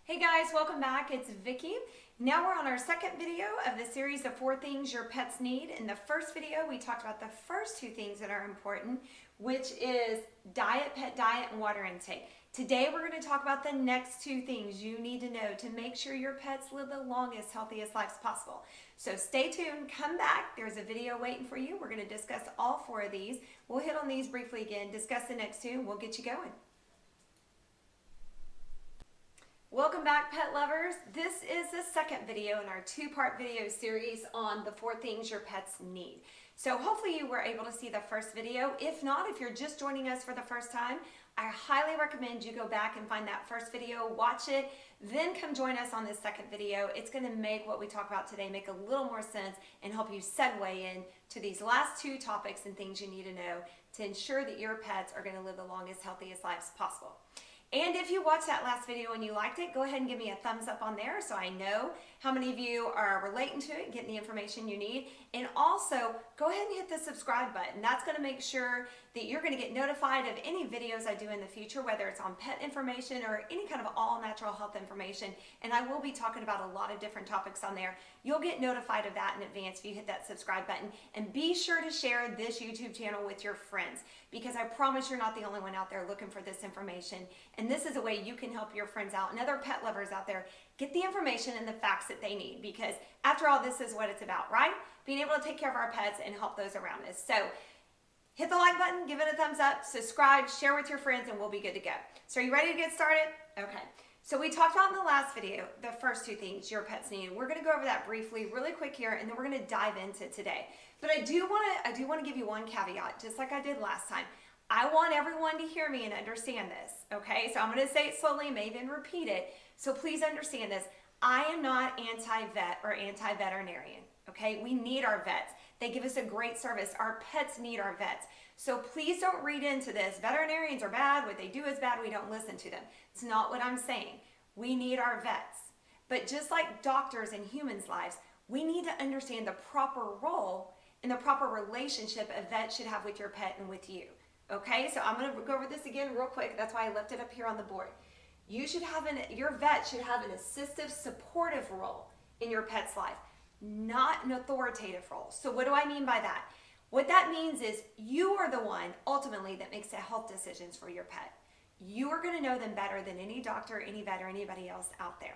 Hey guys, welcome back. It's Vicki. Now we're on our second video of the series of 4 things your pets need. In the first video, we talked about the first 2 things that are important, which is diet, pet diet, and water intake. Today we're going to talk about the next 2 things you need to know to make sure your pets live the longest, healthiest lives possible. So stay tuned, come back. There's a video waiting for you. We're going to discuss all 4 of these. We'll hit on these briefly again, discuss the next 2, and we'll get you going. Welcome back, pet lovers. This is the second video in our 2-part video series on the 4 things your pets need. So hopefully you were able to see the first video. If not, if you're just joining us for the first time, I highly recommend you go back and find that first video, watch it, then come join us on this second video. It's going to make what we talk about today make a little more sense and help you segue in to these last 2 topics and things you need to know to ensure that your pets are going to live the longest, healthiest lives possible. And if you watched that last video and you liked it, go ahead and give me a thumbs up on there so I know how many of you are relating to it and getting the information you need. And also, go ahead and hit the subscribe button. That's going to make sure that you're going to get notified of any videos I do in the future, whether it's on pet information or any kind of all natural health information. And I will be talking about a lot of different topics on there. You'll get notified of that in advance if you hit that subscribe button. And be sure to share this YouTube channel with your friends, because I promise you're not the only one out there looking for this information. And this is a way you can help your friends out and other pet lovers out there get the information and the facts that they need, because after all, this is what it's about, right? Being able to take care of our pets and help those around us. So hit the like button, give it a thumbs up, subscribe, share with your friends, and we'll be good to go. So are you ready to get started? Okay. So we talked about in the last video the first 2 things your pets need. We're going to go over that briefly, really quick here, and then we're going to dive into today. But I do want to give you one caveat, just like I did last time. I want everyone to hear me and understand this, okay? So I'm going to say it slowly, may even repeat it. So please understand this. I am not anti-vet or anti-veterinarian, okay? We need our vets. They give us a great service. Our pets need our vets. So please don't read into this. Veterinarians are bad. What they do is bad. We don't listen to them. It's not what I'm saying. We need our vets. But just like doctors in humans' lives, we need to understand the proper role and the proper relationship a vet should have with your pet and with you. Okay, so I'm going to go over this again real quick. That's why I left it up here on the board. Your vet should have an assistive, supportive role in your pet's life, not an authoritative role. So what do I mean by that? What that means is you are the one ultimately that makes the health decisions for your pet. You are going to know them better than any doctor, any vet, or anybody else out there.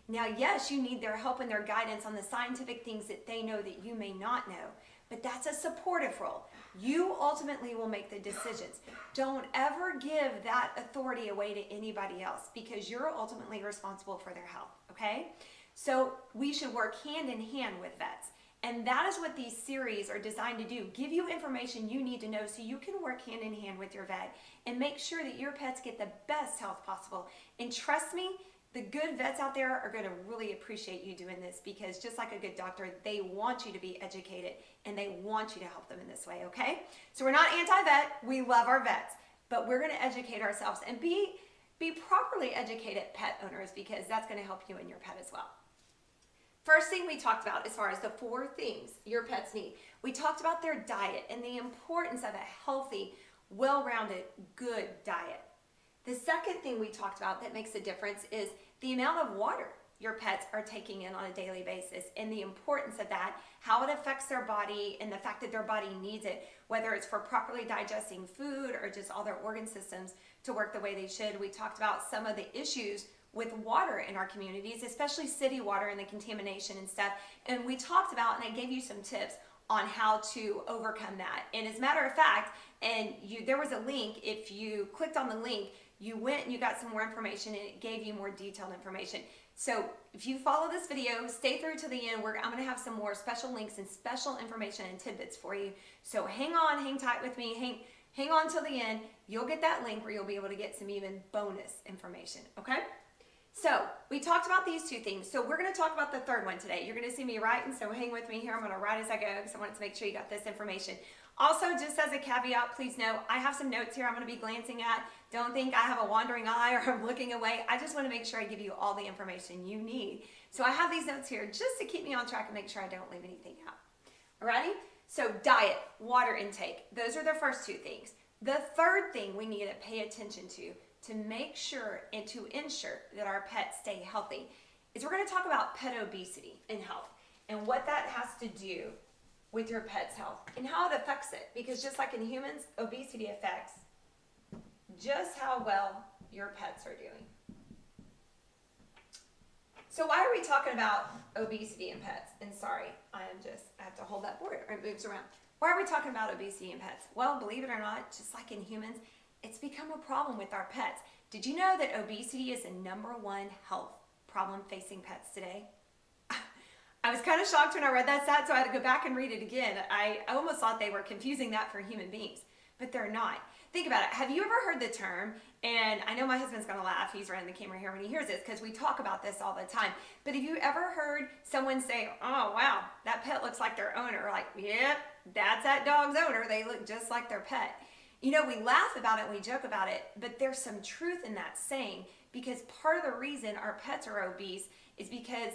Now, yes, you need their help and their guidance on the scientific things that they know that you may not know, but that's a supportive role. You ultimately will make the decisions. Don't ever give that authority away to anybody else, because you're ultimately responsible for their health, okay? So we should work hand in hand with vets. And that is what these series are designed to do. Give you information you need to know so you can work hand in hand with your vet and make sure that your pets get the best health possible. And trust me, the good vets out there are going to really appreciate you doing this, because just like a good doctor, they want you to be educated and they want you to help them in this way, okay? So we're not anti-vet. We love our vets, but we're going to educate ourselves and be properly educated pet owners, because that's going to help you and your pet as well. First thing we talked about as far as the 4 things your pets need, we talked about their diet and the importance of a healthy, well-rounded, good diet. The second thing we talked about that makes a difference is the amount of water your pets are taking in on a daily basis, and the importance of that, how it affects their body, and the fact that their body needs it, whether it's for properly digesting food or just all their organ systems to work the way they should. We talked about some of the issues with water in our communities, especially city water and the contamination and stuff. And we talked about, and I gave you some tips on how to overcome that. And as a matter of fact, there was a link. If you clicked on the link, you went and you got some more information, and it gave you more detailed information. So if you follow this video, stay through to the end. I'm going to have some more special links and special information and tidbits for you. So hang on, hang tight with me, hang on till the end. You'll get that link where you'll be able to get some even bonus information, okay? So we talked about these 2 things. So we're going to talk about the third one today. You're going to see me writing, so hang with me here. I'm going to write as I go, because I wanted to make sure you got this information. Also, just as a caveat, please know I have some notes here I'm going to be glancing at. Don't think I have a wandering eye or I'm looking away. I just want to make sure I give you all the information you need. So I have these notes here just to keep me on track and make sure I don't leave anything out. Alrighty? So diet, water intake, those are the first 2 things. The third thing we need to pay attention to to make sure and to ensure that our pets stay healthy is we're going to talk about pet obesity and health and what that has to do with your pet's health and how it affects it. Because just like in humans, obesity affects just how well your pets are doing. So why are we talking about obesity in pets? And sorry, I have to hold that board or it moves around. Why are we talking about obesity in pets? Well, believe it or not, just like in humans, it's become a problem with our pets. Did you know that obesity is the #1 health problem facing pets today? I was kind of shocked when I read that stat, so I had to go back and read it again. I almost thought they were confusing that for human beings, but they're not. Think about it. Have you ever heard the term, and I know my husband's going to laugh, he's running the camera here when he hears this, because we talk about this all the time, but have you ever heard someone say, oh wow, that pet looks like their owner? Like, yep, that's that dog's owner. They look just like their pet. You know, we laugh about it, we joke about it, but there's some truth in that saying, because part of the reason our pets are obese is because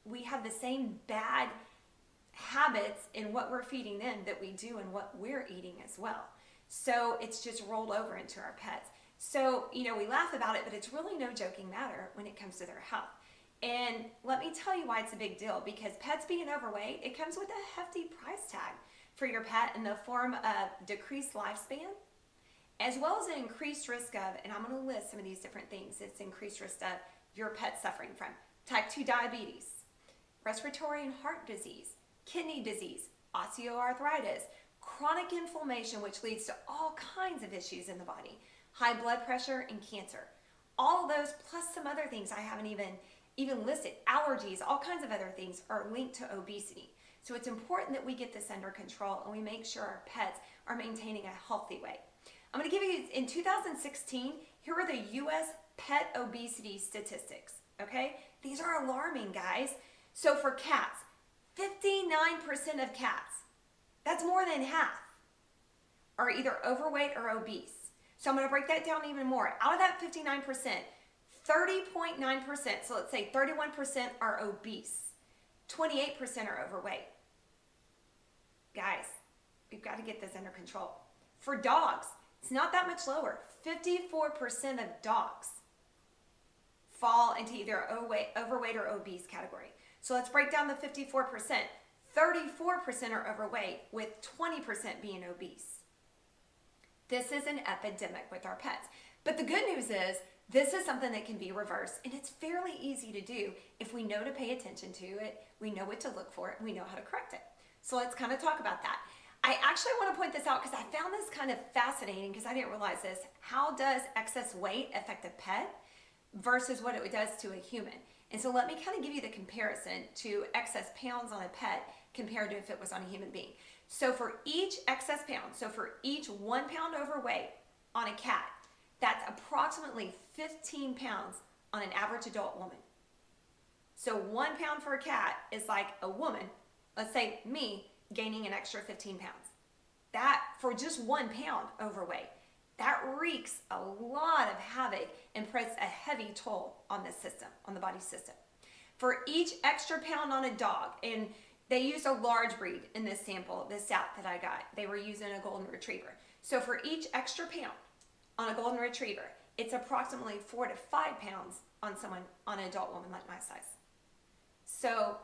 we have the same bad habits in what we're feeding them that we do in what we're eating as well. So it's just rolled over into our pets. So, you know, we laugh about it, but it's really no joking matter when it comes to their health. And let me tell you why it's a big deal, because pets being overweight, it comes with a hefty price tag for your pet in the form of decreased lifespan, as well as an increased risk of, and I'm going to list some of these different things, it's increased risk of your pet suffering from type 2 diabetes, respiratory and heart disease, kidney disease, osteoarthritis, chronic inflammation, which leads to all kinds of issues in the body, high blood pressure, and cancer. All of those, plus some other things I haven't even listed, allergies, all kinds of other things are linked to obesity. So it's important that we get this under control and we make sure our pets are maintaining a healthy weight. I'm going to give you, in 2016, here are the U.S. pet obesity statistics, okay? These are alarming, guys. So for cats, 59% of cats, that's more than half, are either overweight or obese. So I'm going to break that down even more. Out of that 59%, 30.9%, so let's say 31% are obese, 28% are overweight. Guys, we've got to get this under control. For dogs, it's not that much lower. 54% of dogs fall into either overweight or obese category. So let's break down the 54%. 34% are overweight, with 20% being obese. This is an epidemic with our pets. But the good news is, this is something that can be reversed, and it's fairly easy to do if we know to pay attention to it, we know what to look for, and we know how to correct it. So let's kind of talk about that. I actually want to point this out because I found this kind of fascinating, because I didn't realize this. How does excess weight affect a pet versus what it does to a human? And so let me kind of give you the comparison to excess pounds on a pet compared to if it was on a human being. So for each excess pound, so for each 1 pound overweight on a cat, that's approximately 15 pounds on an average adult woman. So 1 pound for a cat is like a woman, let's say me, gaining an extra 15 pounds. That, for just 1 pound overweight, that wreaks a lot of havoc and puts a heavy toll on the system, on the body system. For each extra pound on a dog, and they used a large breed in this sample, this stat that I got. They were using a golden retriever. So for each extra pound on a golden retriever, it's approximately 4 to 5 pounds on an adult woman like my size. So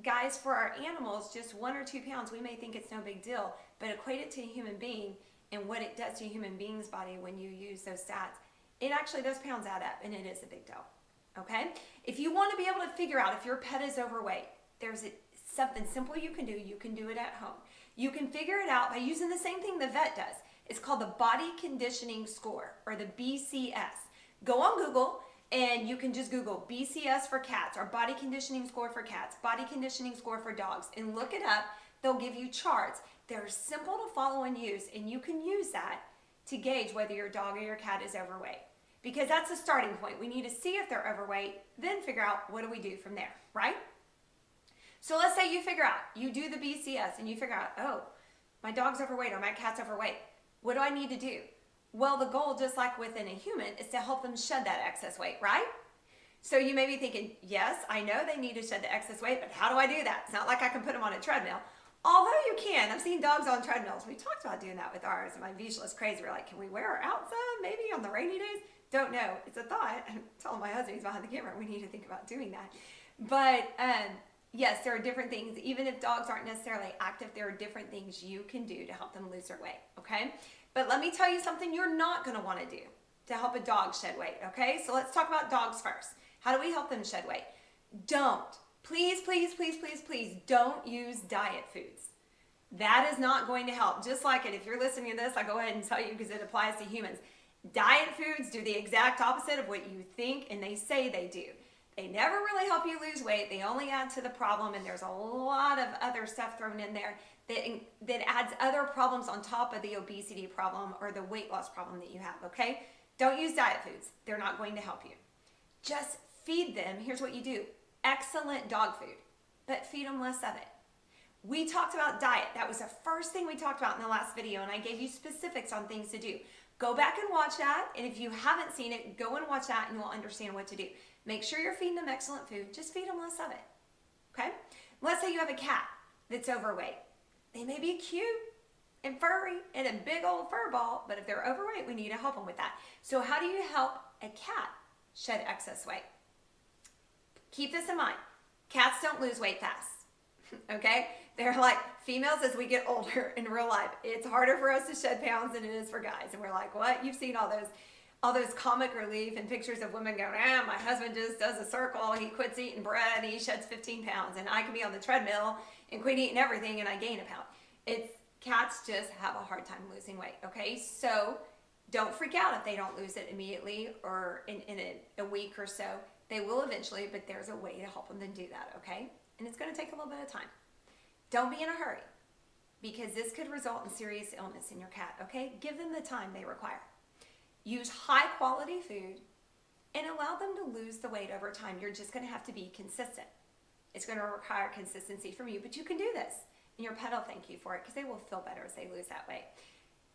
guys, for our animals, just 1 or 2 pounds, we may think it's no big deal, but equate it to a human being and what it does to a human being's body when you use those stats, those pounds add up, and it is a big deal, okay? If you want to be able to figure out if your pet is overweight, there's something simple you can do. You can do it at home. You can figure it out by using the same thing the vet does. It's called the Body Conditioning Score, or the BCS. Go on Google, and you can just Google BCS for cats, or Body Conditioning Score for cats, Body Conditioning Score for dogs, and look it up. They'll give you charts. They're simple to follow and use, and you can use that to gauge whether your dog or your cat is overweight. Because that's the starting point. We need to see if they're overweight, then figure out what do we do from there, right? So let's say you figure out, you do the BCS, and you figure out, oh, my dog's overweight or my cat's overweight. What do I need to do? Well, the goal, just like within a human, is to help them shed that excess weight, right? So you may be thinking, yes, I know they need to shed the excess weight, but how do I do that? It's not like I can put them on a treadmill. Although you can. I've seen dogs on treadmills. We talked about doing that with ours, and my Vizsla is crazy. We're like, can we wear her out some, maybe on the rainy days? don't know, it's a thought. I'm telling my husband, he's behind the camera, we need to think about doing that. But yes, there are different things. Even if dogs aren't necessarily active, there are different things you can do to help them lose their weight, okay? But let me tell you something you're not going to want to do to help a dog shed weight, okay? So let's talk about dogs first. How do we help them shed weight? Please, don't use diet foods. That is not going to help. Just like it, if you're listening to this, I go ahead and tell you because it applies to humans. Diet foods do the exact opposite of what you think and they say they do. They never really help you lose weight. They only add to the problem, and there's a lot of other stuff thrown in there that adds other problems on top of the obesity problem or the weight loss problem that you have, okay? Don't use diet foods. They're not going to help you. Just feed them. Here's what you do. Excellent dog food, but feed them less of it. We talked about diet. That was the first thing we talked about in the last video, and I gave you specifics on things to do. Go back and watch that, and if you haven't seen it, go and watch that and you'll understand what to do. Make sure you're feeding them excellent food. Just feed them less of it, okay? Let's say you have a cat that's overweight. They may be cute and furry and a big old fur ball, but if they're overweight, we need to help them with that. So how do you help a cat shed excess weight? Keep this in mind. Cats don't lose weight fast, okay? They're like females as we get older in real life. It's harder for us to shed pounds than it is for guys. And we're like, what? You've seen all those comic relief and pictures of women going, my husband just does a circle, he quits eating bread, and he sheds 15 pounds, and I can be on the treadmill and quit eating everything and I gain a pound. Cats just have a hard time losing weight, okay? So don't freak out if they don't lose it immediately or in a week or so. They will eventually, but there's a way to help them to do that, okay? And it's going to take a little bit of time. Don't be in a hurry because this could result in serious illness in your cat, okay? Give them the time they require. Use high quality food and allow them to lose the weight over time. You're just going to have to be consistent. It's going to require consistency from you, but you can do this. And your pet will thank you for it because they will feel better as they lose that weight.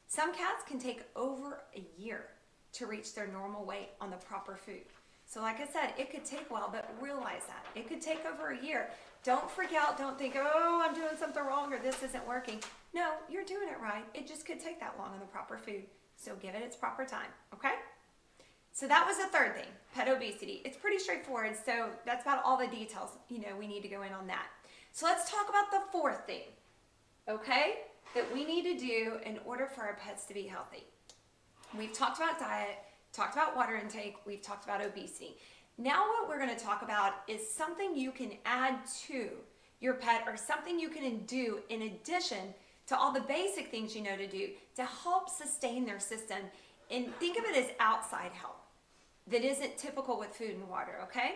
Some cats can take over a year to reach their normal weight on the proper food. So like I said, it could take a while, but realize that. It could take over a year. Don't freak out. Don't think, oh, I'm doing something wrong or this isn't working. No, you're doing it right. It just could take that long on the proper food. So give it its proper time, okay? So that was the third thing, pet obesity. It's pretty straightforward, so that's about all the details, we need to go in on that. So let's talk about the fourth thing, okay, that we need to do in order for our pets to be healthy. We've talked about diet, talked about water intake, we've talked about obesity. Now what we're going to talk about is something you can add to your pet or something you can do in addition to all the basic things you know to do to help sustain their system. And think of it as outside help that isn't typical with food and water, okay?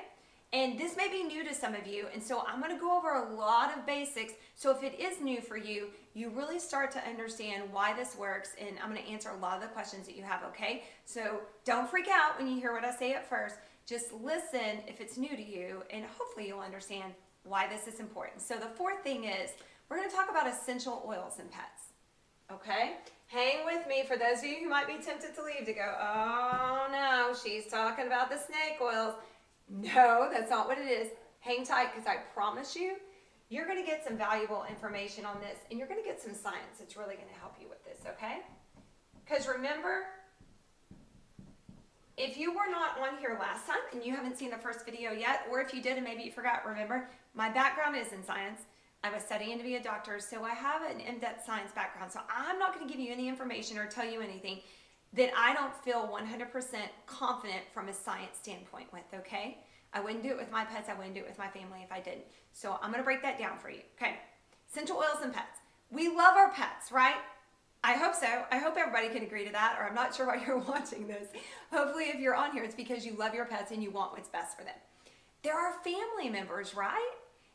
And this may be new to some of you, and so I'm going to go over a lot of basics. So if it is new for you, you really start to understand why this works, and I'm going to answer a lot of the questions that you have, okay? So don't freak out when you hear what I say at first. Just listen if it's new to you, and hopefully you'll understand why this is important. So the fourth thing is, we're going to talk about essential oils in pets, okay? Hang with me for those of you who might be tempted to leave to go, oh no, she's talking about the snake oils. No, that's not what it is. Hang tight because I promise you, you're going to get some valuable information on this and you're going to get some science that's really going to help you with this, okay? Because remember, if you were not on here last time and you haven't seen the first video yet, or if you did and maybe you forgot, remember, my background is in science. I was studying to be a doctor, so I have an in-depth science background. So I'm not going to give you any information or tell you anything that I don't feel 100% confident from a science standpoint with, okay? I wouldn't do it with my pets. I wouldn't do it with my family if I didn't. So I'm going to break that down for you, okay? Essential oils and pets. We love our pets, right? I hope so. I hope everybody can agree to that, or I'm not sure why you're watching this. Hopefully if you're on here, it's because you love your pets and you want what's best for them. They're our family members, right?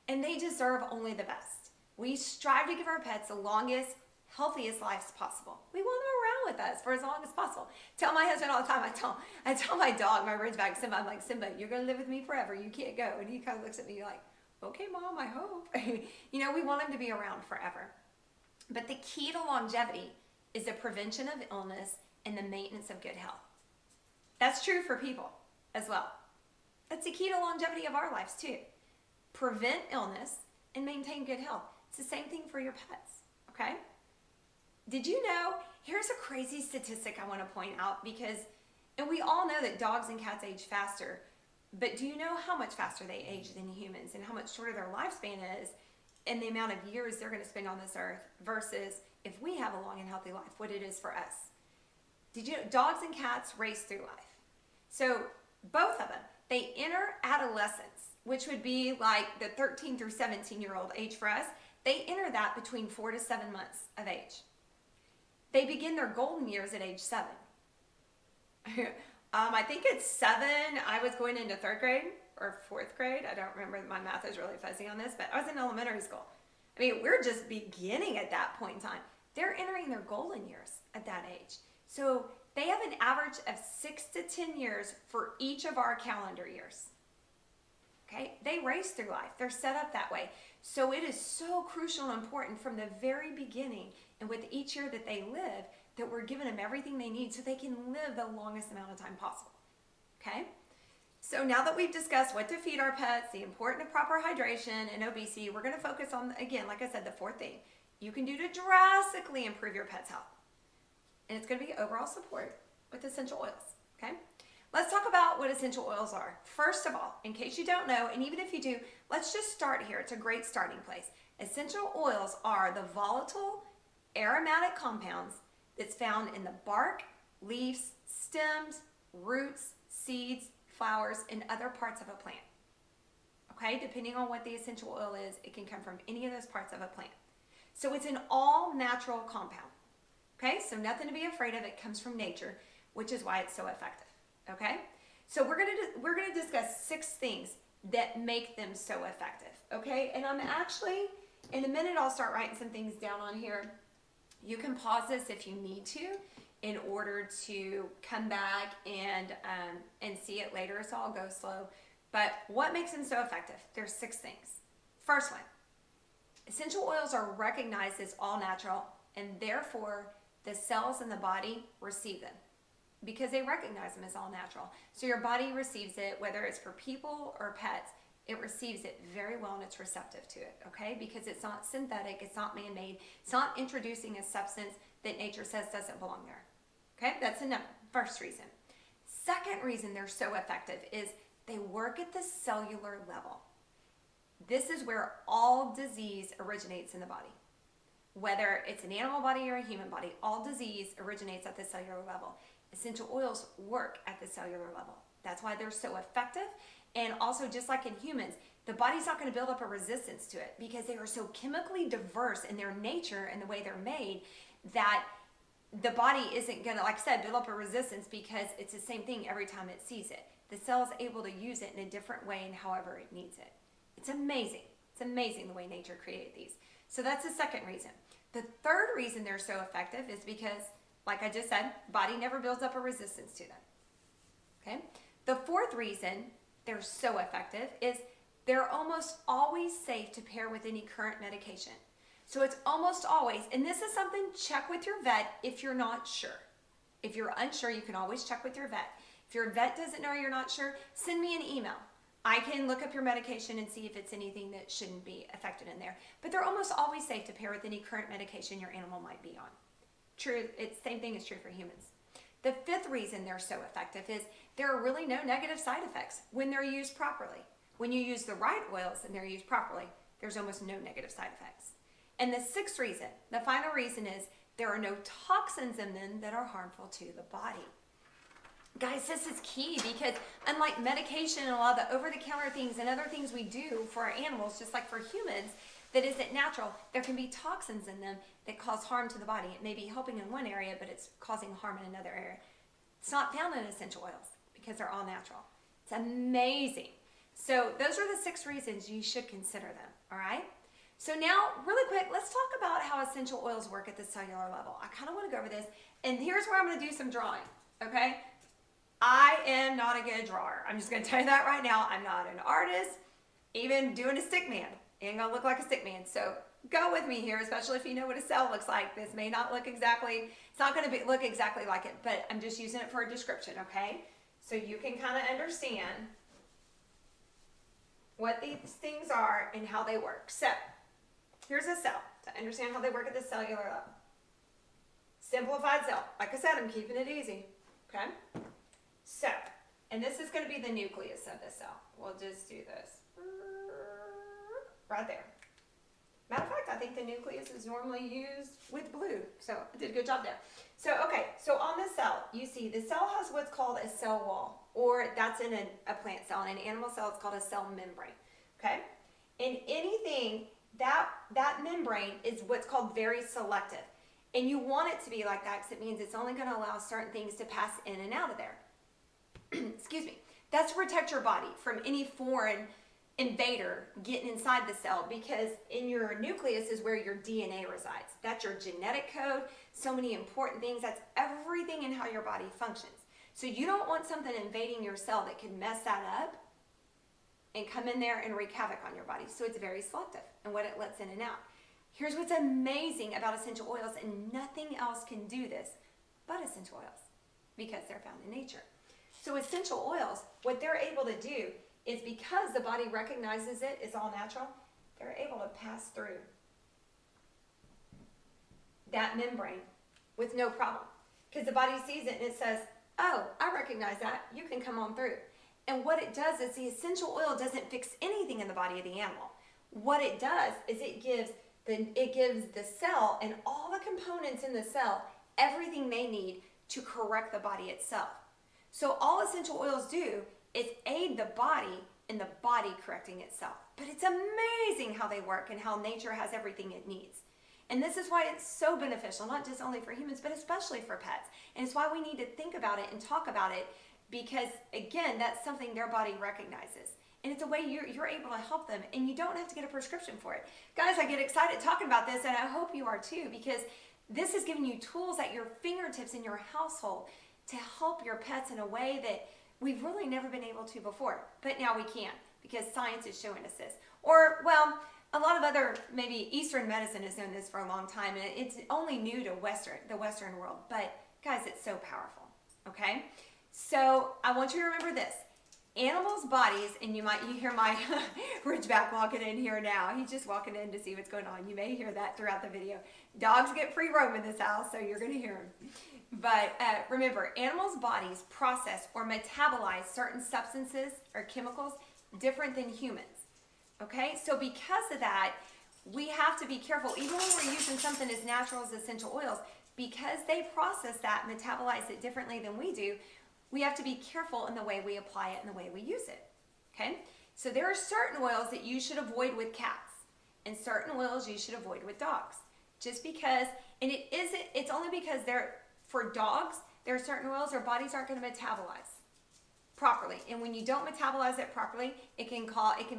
And they deserve only the best. We strive to give our pets the longest, healthiest lives possible. We want them around with us for as long as possible. Tell my husband all the time, I tell my dog, my Ridgeback, Simba, I'm like, Simba, you're going to live with me forever. You can't go. And he kind of looks at me like, okay, Mom, I hope. We want him to be around forever. But the key to longevity is the prevention of illness and the maintenance of good health. That's true for people as well. That's the key to longevity of our lives too. Prevent illness and maintain good health. It's the same thing for your pets, okay? Did you know, here's a crazy statistic I want to point out because And we all know that dogs and cats age faster, but do you know how much faster they age than humans and how much shorter their lifespan is and the amount of years they're going to spend on this earth versus if we have a long and healthy life, what it is for us? Did you know dogs and cats race through life? So both of them, they enter adolescence, which would be like the 13 through 17-year-old age for us. They enter that between 4 to 7 months of age. They begin their golden years at age 7. I think it's 7. I was going into 3rd grade or 4th grade. I don't remember. My math is really fuzzy on this, but I was in elementary school. I mean, we're just beginning at that point in time. They're entering their golden years at that age. So they have an average of 6 to 10 years for each of our calendar years. Okay? They race through life. They're set up that way. So it is so crucial and important from the very beginning and with each year that they live that we're giving them everything they need so they can live the longest amount of time possible. Okay? So now that we've discussed what to feed our pets, the importance of proper hydration and obesity, we're going to focus on, again, like I said, the 4th thing you can do to drastically improve your pet's health. And it's going to be overall support with essential oils. Okay? Let's talk about what essential oils are. First of all, in case you don't know, and even if you do, let's just start here. It's a great starting place. Essential oils are the volatile aromatic compounds that's found in the bark, leaves, stems, roots, seeds, flowers, and other parts of a plant. Okay, depending on what the essential oil is, it can come from any of those parts of a plant. So it's an all natural compound. Okay, so nothing to be afraid of. It comes from nature, which is why it's so effective. Okay, so we're gonna discuss 6 things that make them so effective. Okay, and I'm actually, in a minute, I'll start writing some things down on here. You can pause this if you need to in order to come back and see it later, so I'll go slow. But what makes them so effective? There's 6 things. First one, essential oils are recognized as all natural, and therefore the cells in the body receive them because they recognize them as all natural. So your body receives it, whether it's for people or pets, it receives it very well and it's receptive to it, okay? Because it's not synthetic, it's not man-made, it's not introducing a substance that nature says doesn't belong there, okay? That's enough. First reason. Second reason they're so effective is they work at the cellular level. This is where all disease originates in the body. Whether it's an animal body or a human body, all disease originates at the cellular level. Essential oils work at the cellular level. That's why they're so effective. And also, just like in humans, the body's not going to build up a resistance to it because they are so chemically diverse in their nature and the way they're made that the body isn't going to, like I said, build up a resistance because it's the same thing every time it sees it. The cell is able to use it in a different way and however it needs it. It's amazing. It's amazing the way nature created these. So that's the second reason. The third reason they're so effective is because, like I just said, body never builds up a resistance to them. Okay? The fourth reason they're so effective is they're almost always safe to pair with any current medication. So it's almost always, and this is something, check with your vet if you're not sure. If you're unsure, you can always check with your vet. If your vet doesn't know you're not sure, send me an email. I can look up your medication and see if it's anything that shouldn't be affected in there. But they're almost always safe to pair with any current medication your animal might be on. True, it's same thing is true for humans. The fifth reason they're so effective is there are really no negative side effects when they're used properly. When you use the right oils and they're used properly, there's almost no negative side effects. And the sixth reason, the final reason is there are no toxins in them that are harmful to the body. Guys, this is key because unlike medication and a lot of the over-the-counter things and other things we do for our animals, just like for humans, that isn't natural, there can be toxins in them that cause harm to the body. It may be helping in one area, but it's causing harm in another area. It's not found in essential oils because they're all natural. It's amazing. So those are the 6 reasons you should consider them, all right? So now, really quick, let's talk about how essential oils work at the cellular level. I kind of want to go over this, and here's where I'm going to do some drawing, okay? I am not a good drawer. I'm just going to tell you that right now. I'm not an artist. Even doing a stick man ain't going to look like a stick man. So go with me here, especially if you know what a cell looks like. This may not look exactly, it's not going to look exactly like it, but I'm just using it for a description, okay? So you can kind of understand what these things are and how they work. So here's a cell to understand how they work at the cellular level. Simplified cell. Like I said, I'm keeping it easy, okay? So, and this is going to be the nucleus of the cell. We'll just do this right there. Matter of fact, I think the nucleus is normally used with blue. So I did a good job there. So, okay, so on the cell, you see the cell has what's called a cell wall, or that's in a plant cell. In an animal cell, it's called a cell membrane, okay? In anything, that membrane is what's called very selective. And you want it to be like that because it means it's only going to allow certain things to pass in and out of there. Excuse me. That's to protect your body from any foreign invader getting inside the cell, because in your nucleus is where your DNA resides. That's your genetic code, so many important things. That's everything in how your body functions. So you don't want something invading your cell that can mess that up and come in there and wreak havoc on your body. So it's very selective in what it lets in and out. Here's what's amazing about essential oils, and nothing else can do this but essential oils because they're found in nature. So essential oils, what they're able to do is, because the body recognizes it is all natural, they're able to pass through that membrane with no problem. Because the body sees it and it says, oh, I recognize that, you can come on through. And what it does is the essential oil doesn't fix anything in the body of the animal. What it does is it gives the cell and all the components in the cell everything they need to correct the body itself. So all essential oils do is aid the body in the body correcting itself. But it's amazing how they work and how nature has everything it needs. And this is why it's so beneficial, not just only for humans, but especially for pets. And it's why we need to think about it and talk about it, because, again, that's something their body recognizes. And it's a way you're able to help them, and you don't have to get a prescription for it. Guys, I get excited talking about this, and I hope you are too, because this is giving you tools at your fingertips in your household to help your pets in a way that we've really never been able to before. But now we can, because science is showing us this. Or, well, a lot of other, maybe Eastern medicine has known this for a long time, and it's only new to the Western world. But, guys, it's so powerful, okay? So I want you to remember this. Animals' bodies, and you hear my Ridgeback walking in here now. He's just walking in to see what's going on. You may hear that throughout the video. Dogs get free roam in this house, so you're going to hear him. But remember, animals' bodies process or metabolize certain substances or chemicals different than humans. Okay? So because of that, we have to be careful, even when we're using something as natural as essential oils, because they process that, metabolize it differently than we do. We have to be careful in the way we apply it and the way we use it, okay? So there are certain oils that you should avoid with cats, and certain oils you should avoid with dogs. Just because, and it's only because for dogs, there are certain oils their bodies aren't going to metabolize properly. And when you don't metabolize it properly, it can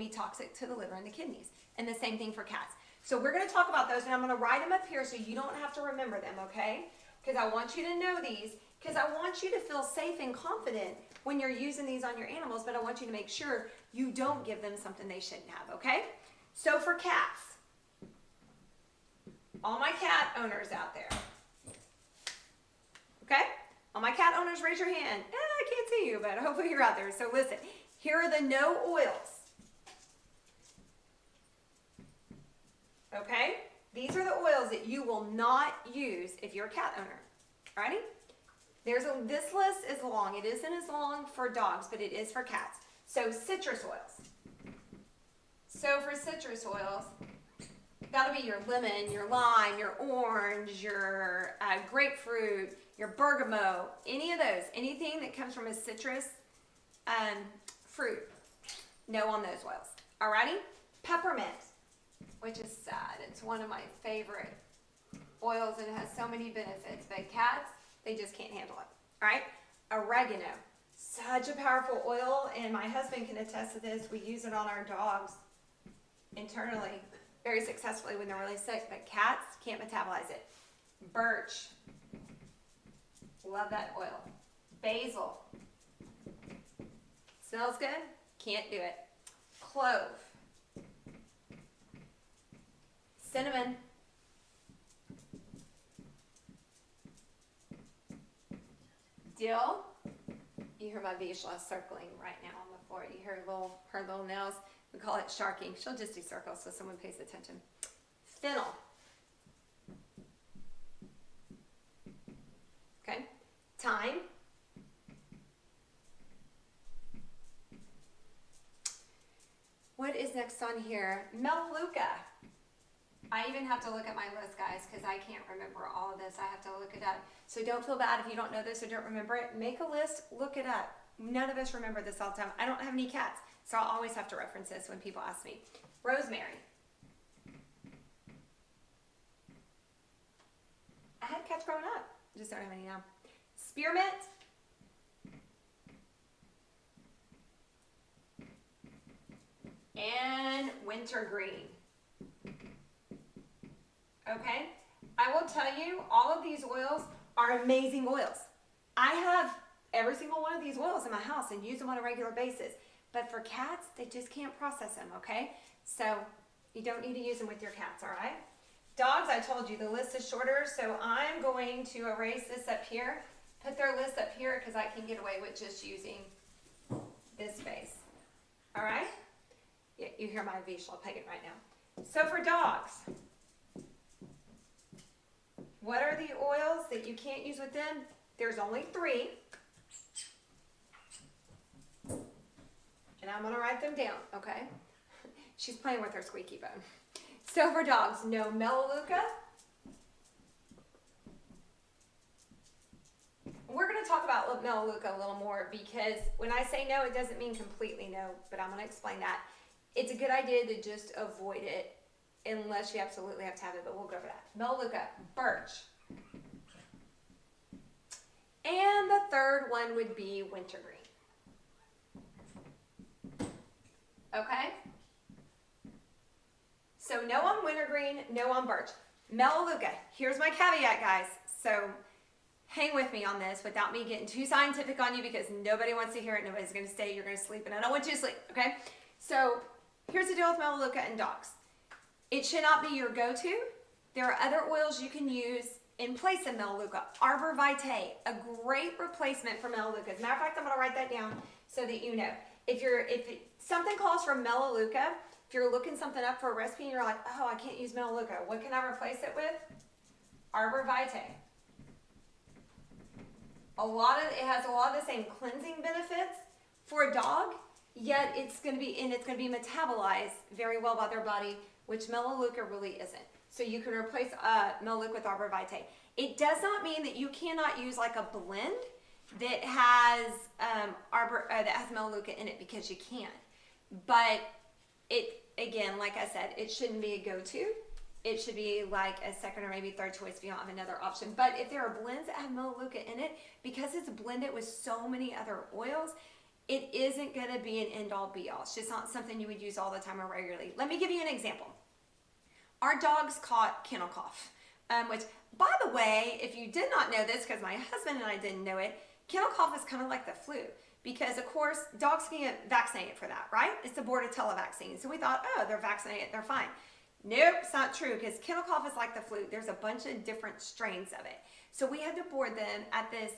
be toxic to the liver and the kidneys. And the same thing for cats. So we're going to talk about those, and I'm going to write them up here so you don't have to remember them, okay? Because I want you to know these, because I want you to feel safe and confident when you're using these on your animals, but I want you to make sure you don't give them something they shouldn't have, okay? So for cats, all my cat owners out there, okay? All my cat owners, raise your hand. I can't see you, but hopefully you're out there. So listen, here are the no oils, okay? These are the oils that you will not use if you're a cat owner, alrighty? This list is long. It isn't as long for dogs, but it is for cats. So citrus oils. So for citrus oils, that'll be your lemon, your lime, your orange, your grapefruit, your bergamot, any of those. Anything that comes from a citrus fruit, no on those oils. Alrighty? Peppermint, which is sad. It's one of my favorite oils, and it has so many benefits. But cats, they just can't handle it. All right? Oregano. Such a powerful oil, and my husband can attest to this. We use it on our dogs internally very successfully when they're really sick, but cats can't metabolize it. Birch. Love that oil. Basil. Smells good? Can't do it. Clove. Cinnamon. Dill. You hear my Vishla circling right now on the floor. You hear her little nails. We call it sharking. She'll just do circles so someone pays attention. Fennel. Okay. Thyme. what is next on here? Melaleuca. I even have to look at my list, guys, because I can't remember all of this. I have to look it up. So don't feel bad if you don't know this or don't remember it. Make a list, look it up. None of us remember this all the time. I don't have any cats, so I'll always have to reference this when people ask me. Rosemary. I had cats growing up. Just don't have any now. Spearmint. And wintergreen. Okay? I will tell you, all of these oils are amazing oils. I have every single one of these oils in my house and use them on a regular basis. But for cats, they just can't process them, okay? So you don't need to use them with your cats, all right? Dogs, I told you, the list is shorter, so I'm going to erase this up here, put their list up here because I can get away with just using this space. All right? Yeah, you hear my visual pagan right now. So for dogs, what are the oils that you can't use with them? There's only 3. And I'm going to write them down, okay? She's playing with her squeaky bone. So for dogs, no Melaleuca. We're going to talk about Melaleuca a little more because when I say no, it doesn't mean completely no, but I'm going to explain that. It's a good idea to just avoid it unless you absolutely have to have it, but we'll go over that. Melaleuca, birch. And the third one would be wintergreen. Okay? So no on wintergreen, no on birch. Melaleuca, here's my caveat, guys. So hang with me on this without me getting too scientific on you because nobody wants to hear it. Nobody's going to stay. You're going to sleep, and I don't want you to sleep, okay? So here's the deal with Melaleuca and dogs. It should not be your go-to. There are other oils you can use in place of Melaleuca. Arbor Vitae, a great replacement for Melaleuca. As a matter of fact, I'm going to write that down so that you know. If something calls for Melaleuca, if you're looking something up for a recipe and you're like, oh, I can't use Melaleuca, what can I replace it with? Arbor Vitae. It has a lot of the same cleansing benefits for a dog, yet it's going to be metabolized very well by their body, which Melaleuca really isn't. So you can replace Melaleuca with Arbor Vitae. It does not mean that you cannot use like a blend that has Melaleuca in it, because you can. But it, again, like I said, it shouldn't be a go-to. It should be like a second or maybe third choice if you don't have another option. But if there are blends that have Melaleuca in it, because it's blended with so many other oils, it isn't going to be an end-all be-all. It's just not something you would use all the time or regularly. Let me give you an example. Our dogs caught kennel cough, which, by the way, if you did not know this, because my husband and I didn't know it, kennel cough is kind of like the flu. Because, of course, dogs can get vaccinated for that, right? It's a Bordetella vaccine. So we thought, oh, they're vaccinated, they're fine. Nope, it's not true, because kennel cough is like the flu. There's a bunch of different strains of it. So we had to board them at this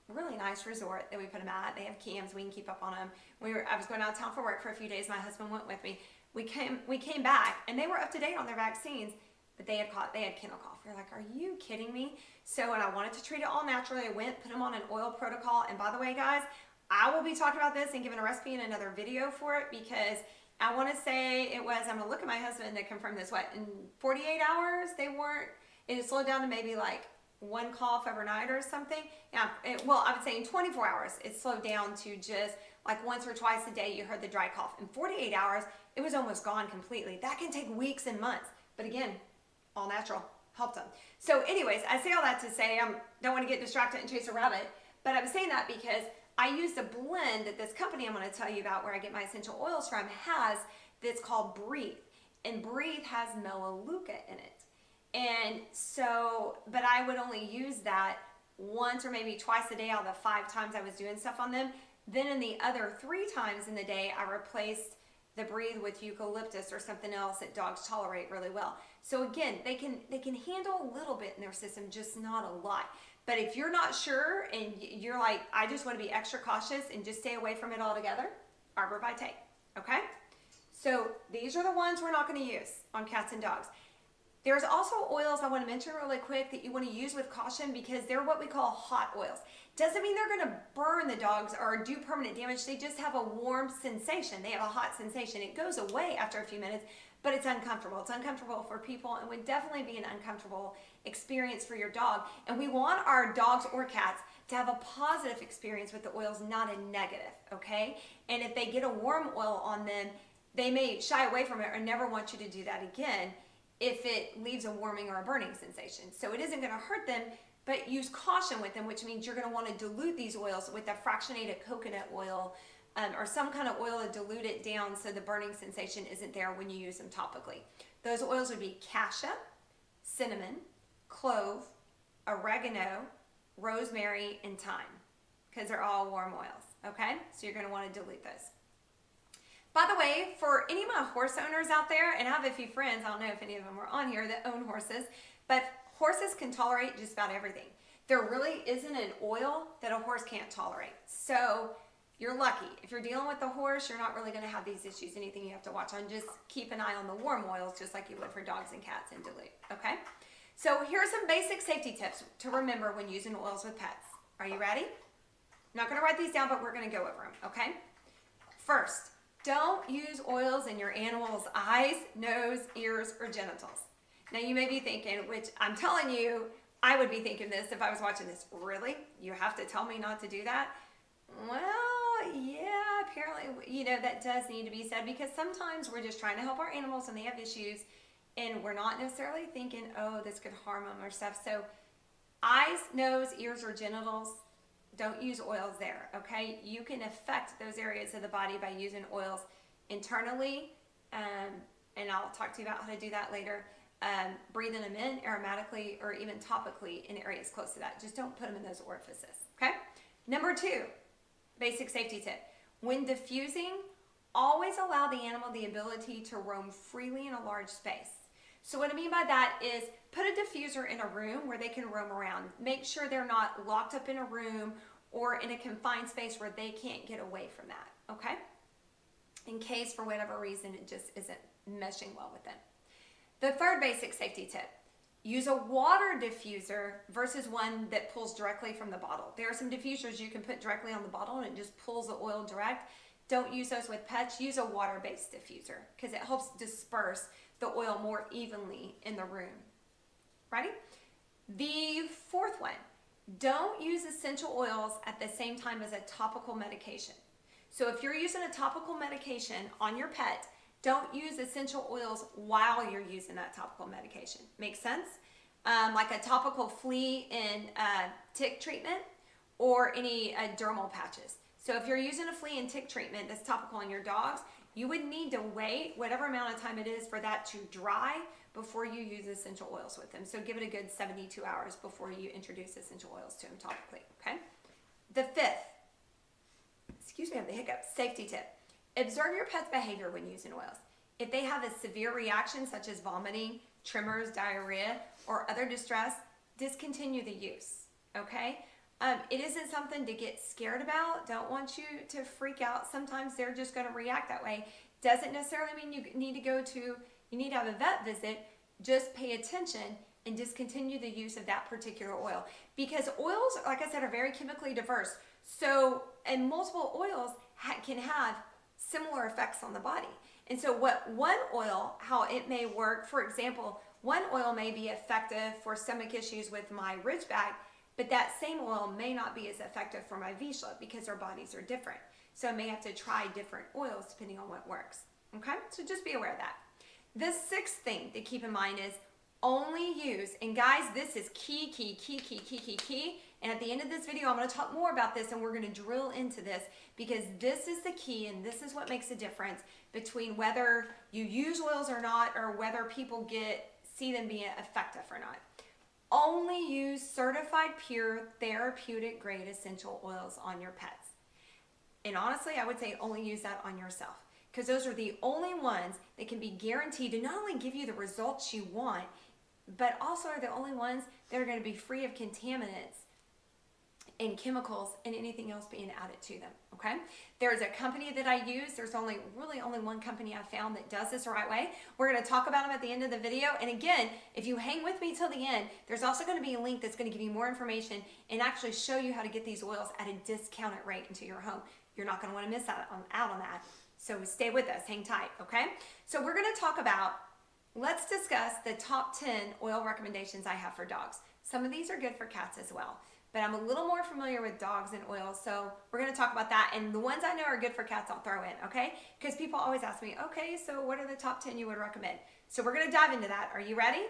really nice resort that we put them at. They have cams, we can keep up on them. I was going out of town for work for a few days. My husband went with me. We came back, and they were up to date on their vaccines, but they had kennel cough. We're like, are you kidding me? So when I wanted to treat it all naturally, I went, put them on an oil protocol. And by the way, guys, I will be talking about this and giving a recipe in another video for it, because I want to say I'm going to look at my husband to confirm this, in 48 hours, it slowed down to maybe like 1 cough overnight or something. Yeah, I would say in 24 hours, it slowed down to just like once or twice a day you heard the dry cough. In 48 hours, it was almost gone completely. That can take weeks and months. But again, all natural, helped them. So anyways, I say all that to say I don't want to get distracted and chase a rabbit, but I'm saying that because I used a blend that this company I'm going to tell you about, where I get my essential oils from, has that's called Breathe. And Breathe has Melaleuca in it. And so, but I would only use that once or maybe twice a day out of the 5 times I was doing stuff on them. Then in the other 3 times in the day, I replaced the Breathe with eucalyptus or something else that dogs tolerate really well. So again, they can handle a little bit in their system, just not a lot. But if you're not sure and you're like, I just want to be extra cautious and just stay away from it altogether, Arbor Vitae, okay? So these are the ones we're not going to use on cats and dogs. There's also oils I want to mention really quick that you want to use with caution because they're what we call hot oils. Doesn't mean they're going to burn the dogs or do permanent damage. They just have a warm sensation. They have a hot sensation. It goes away after a few minutes, but it's uncomfortable. It's uncomfortable for people and would definitely be an uncomfortable experience for your dog. And we want our dogs or cats to have a positive experience with the oils, not a negative, okay? And if they get a warm oil on them, they may shy away from it or never want you to do that again if it leaves a warming or a burning sensation. So it isn't going to hurt them, but use caution with them, which means you're going to want to dilute these oils with a fractionated coconut oil or some kind of oil to dilute it down so the burning sensation isn't there when you use them topically. Those oils would be cassia, cinnamon, clove, oregano, rosemary, and thyme, because they're all warm oils, okay? So you're going to want to dilute those. By the way, for any of my horse owners out there, and I have a few friends, I don't know if any of them are on here that own horses, but horses can tolerate just about everything. There really isn't an oil that a horse can't tolerate. So you're lucky. If you're dealing with the horse, you're not really going to have these issues. Anything you have to watch on, just keep an eye on the warm oils, just like you would for dogs and cats, and dilute, okay? So here are some basic safety tips to remember when using oils with pets. Are you ready? I'm not going to write these down, but we're going to go over them, okay? First, don't use oils in your animal's eyes, nose, ears, or genitals. Now you may be thinking, which I'm telling you, I would be thinking this if I was watching this. Really? You have to tell me not to do that? Well, yeah, apparently, that does need to be said because sometimes we're just trying to help our animals and they have issues and we're not necessarily thinking, oh, this could harm them or stuff. So eyes, nose, ears, or genitals, don't use oils there, okay? You can affect those areas of the body by using oils internally, and I'll talk to you about how to do that later. Breathing them in aromatically or even topically in areas close to that. Just don't put them in those orifices, okay? Number 2, basic safety tip. When diffusing, always allow the animal the ability to roam freely in a large space. So what I mean by that is put a diffuser in a room where they can roam around. Make sure they're not locked up in a room or in a confined space where they can't get away from that, okay? In case for whatever reason it just isn't meshing well with them. The third basic safety tip, use a water diffuser versus one that pulls directly from the bottle. There are some diffusers you can put directly on the bottle and it just pulls the oil direct. Don't use those with pets. Use a water-based diffuser because it helps disperse the oil more evenly in the room. Ready? The fourth one, don't use essential oils at the same time as a topical medication. So if you're using a topical medication on your pet, don't use essential oils while you're using that topical medication. Make sense? Like a topical flea and tick treatment or any dermal patches. So if you're using a flea and tick treatment that's topical on your dogs, you would need to wait whatever amount of time it is for that to dry before you use essential oils with them. So give it a good 72 hours before you introduce essential oils to them topically, okay? The fifth, I have the hiccups, safety tip. Observe your pet's behavior when using oils. If they have a severe reaction such as vomiting, tremors, diarrhea, or other distress, discontinue the use, okay? It isn't something to get scared about. Don't want you to freak out. Sometimes they're just going to react that way. Doesn't necessarily mean you need to have a vet visit. Just pay attention and discontinue the use of that particular oil. Because oils, like I said, are very chemically diverse. So, and multiple oils can have similar effects on the body. And so what one oil, how it may work, for example, one oil may be effective for stomach issues with my Ridgeback, but that same oil may not be as effective for my Vizsla because our bodies are different. So I may have to try different oils depending on what works. Okay, so just be aware of that. The sixth thing to keep in mind is only use, and guys, this is key. And at the end of this video, I'm going to talk more about this and we're going to drill into this because this is the key and this is what makes a difference between whether you use oils or not or whether people see them being effective or not. Only use certified pure therapeutic grade essential oils on your pets. And honestly, I would say only use that on yourself because those are the only ones that can be guaranteed to not only give you the results you want, but also are the only ones that are going to be free of contaminants and chemicals and anything else being added to them, okay? There's a company that I use. There's really only one company I found that does this the right way. We're gonna talk about them at the end of the video. And again, if you hang with me till the end, there's also gonna be a link that's gonna give you more information and actually show you how to get these oils at a discounted rate into your home. You're not gonna wanna miss out on that. So stay with us, hang tight, okay? So we're gonna talk about, let's discuss the top 10 oil recommendations I have for dogs. Some of these are good for cats as well, but I'm a little more familiar with dogs and oils, so we're gonna talk about that. And the ones I know are good for cats, I'll throw in, okay? Because people always ask me, okay, so what are the top 10 you would recommend? So we're gonna dive into that. Are you ready?